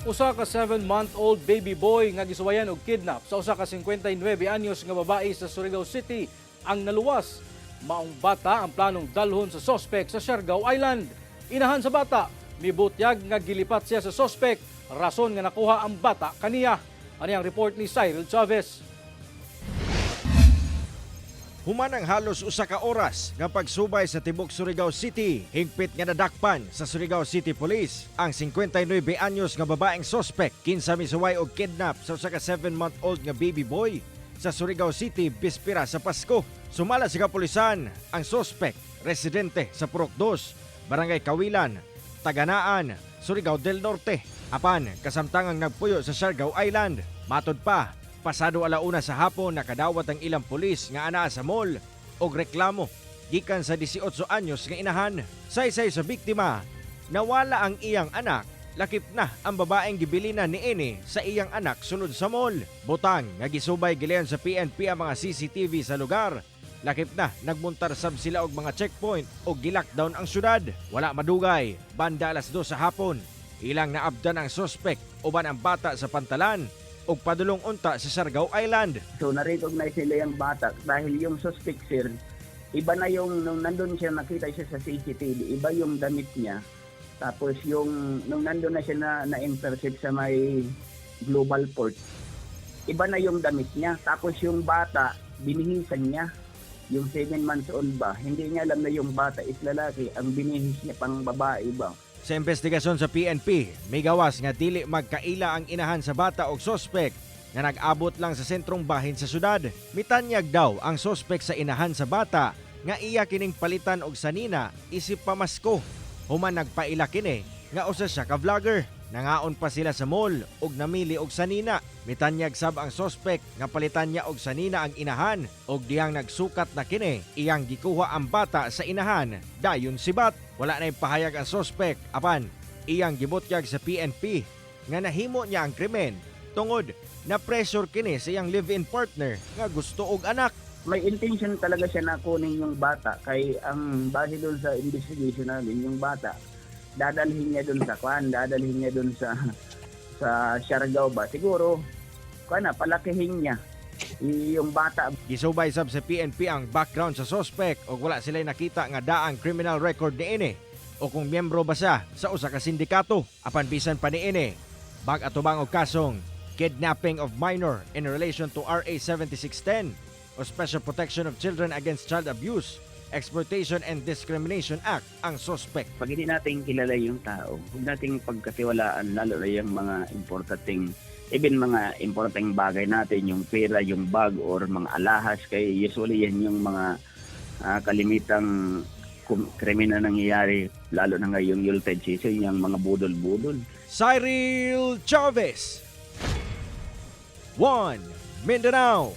Usa ka 7-month-old baby boy nga gisuwayan og kidnap sa usa ka 59 anyos nga babae sa Surigao City ang naluwas. Maong bata ang planong dalhon sa sospek sa Siargao Island. Inahan sa bata, mibutyag nga gilipat siya sa sospek, rason nga nakuha ang bata kaniya. Ano ang report ni Cyril Chavez? Human ang halos usa ka oras nga pagsubay sa tibok Surigao City, hingpit nga nadakpan sa Surigao City Police ang 59 anyos nga babaeng sospek kinsa misuway og kidnap sa usa ka 7-month-old nga baby boy sa Surigao City bispira sa Pasko. Sumala sa kapulisan ang sospek residente sa Purok 2, Barangay Kawilan, Taganaan, Surigao del Norte. Apan kasamtangang nagpuyo sa Siargao Island. Matod pa, pasado alauna sa hapon nakadawat ang ilang pulis nga anaa sa mall og reklamo gikan sa 18 anyos nga inahan. Saysay sa biktima, nawala ang iyang anak. Lakip na ang babaeng gibilinan ni ini sa iyang anak sulod sa mall. Butang nga gisubay gileon sa PNP ang mga CCTV sa lugar. Lakip na nagmuntar sab sila og mga checkpoint o gilockdown ang syudad. Wala madugay, banda alas 2 sa hapon. Ilang naabdan ang suspect uban ang bata sa pantalan ug padulong unta sa Siargao Island. So na-recognize nila yung bata dahil yung suspect sir, iba na yung nung nandun siya nakita siya sa CCTV, iba yung damit niya. Tapos yung nung nandun na siya na-intercept sa may Global Port, iba na yung damit niya. Tapos yung bata, binihisan niya. Yung 7 months old ba, hindi niya alam na yung bata is lalaki, ang binihis niya pang babae ba. Sa investigasyon sa PNP, may gawas nga dili magkaila ang inahan sa bata og sospek nga nag-abot lang sa sentrong bahin sa syudad. Mitanyag daw ang sospek sa inahan sa bata nga iya kining palitan og sanina isip pamasko. Human nagpaila kini nga usa siya ka vlogger. Nangaon pa sila sa mall og namili og sanina. Mitanyag sab ang sospek nga palitan niya og sanina ang inahan og diyang nagsukat na kini iyang gikuha ang bata sa inahan. Dayon sibat. Wala na ipahayag ang sospek apan iyang gibutyag sa PNP nga nahimo niya ang krimen tungod na pressure kini sa iyang live-in partner nga gusto og anak. May intention talaga siya na kunin yung bata kay ang base doon sa investigation namin, yung bata dadalhin niya doon sa dadalhin niya doon sa Siargao ba. Siguro palakihin niya yung bata. Gisubay sab sa PNP ang background sa sospek o wala sila nakita nga daang criminal record ni ini o kung miyembro ba siya sa usa ka sindikato. Apan bisan pa ni ini, bag-atubang og kasong kidnapping of minor in relation to RA 7610 o Special Protection of Children Against Child Abuse, Exploitation and Discrimination Act ang sospek. Pag hindi natin kilala yung tao, huwag nating pagkatiwalaan lalo na yung mga importanteng bagay natin, yung pera, yung bag, or mga alahas. Kaya usually yan yung mga kalimitang krimen na nangyayari, lalo na ngayong Yuletide season, yung mga budol-budol. Cyril Chavez, 1 Mindanao.